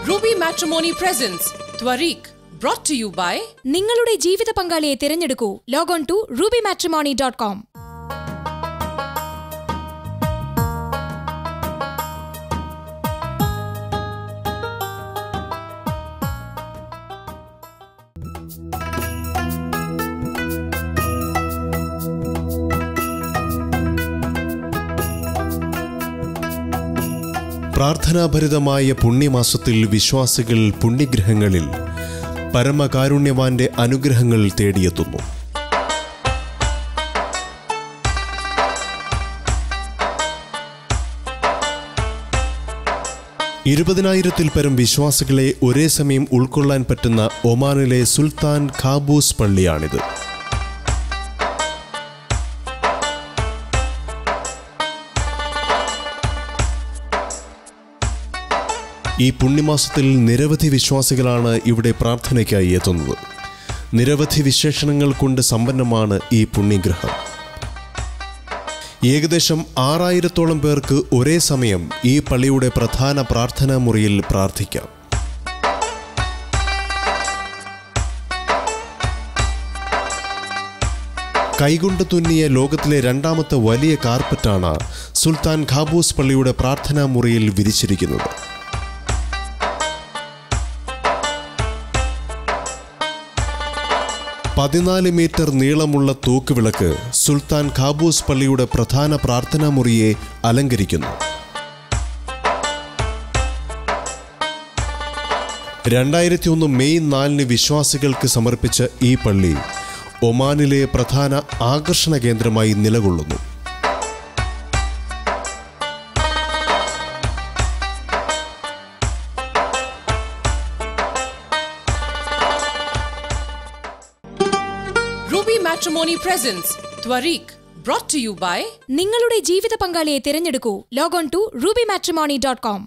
Ruby Matrimony presents Twarik, brought to you by നിങ്ങളുടെ ജീവിത പങ്കാളിയെ തിരഞ്ഞെടുക്കൂ. Log on to rubymatrimony.com. പ്രാർത്ഥനാഭരിതമായ പുണ്യമാസത്തിൽ വിശ്വാസികൾ പുണ്യഗ്രഹങ്ങളിൽ പരമകാരുണ്യവാന്റെ അനുഗ്രഹങ്ങൾ തേടിയെത്തുന്നു. ഇരുപതിനായിരത്തിൽ പരം വിശ്വാസികളെ ഒരേ സമയം ഉൾക്കൊള്ളാൻ പറ്റുന്ന ഒമാനിലെ സുൽത്താൻ ഖാബൂസ് പള്ളിയാണിത്. ഈ പുണ്യമാസത്തിൽ നിരവധി വിശ്വാസികളാണ് ഇവിടെ പ്രാർത്ഥനയ്ക്കായി എത്തുന്നത്. നിരവധി വിശേഷണങ്ങൾ കൊണ്ട് സമ്പന്നമാണ് ഈ പുണ്യഗ്രഹം. ഏകദേശം 6000-ഓളം പേർക്ക് ഒരേ സമയം ഈ പള്ളിയുടെ പ്രധാന പ്രാർത്ഥനാ മുറിയിൽ പ്രാർത്ഥിക്കാം. കൈകൊണ്ട് തുന്നിയ ലോകത്തിലെ രണ്ടാമത്തെ വലിയ കാർപ്പറ്റാണ് സുൽത്താൻ ഖാബൂസ് പള്ളിയുടെ പ്രാർത്ഥനാ മുറിയിൽ വിരിച്ചിരിക്കുന്നത്. 14 മീറ്റർ നീളമുള്ള തൂക്കുവിളക്ക് സുൽത്താൻ ഖാബൂസ് പള്ളിയുടെ പ്രധാന പ്രാർത്ഥനാ മുറിയെ അലങ്കരിക്കുന്നു. 2001 മെയ് 4 വിശ്വാസികൾക്ക് സമർപ്പിച്ച ഈ പള്ളി ഒമാനിലെ പ്രധാന ആകർഷണ കേന്ദ്രമായി നിലകൊള്ളുന്നു. Ruby Matrimony presents Twarik, brought to you by നിങ്ങളുടെ ജീവിത പങ്കാളിയെ തിരഞ്ഞെടുക്കൂ. Log on to rubymatrimony.com.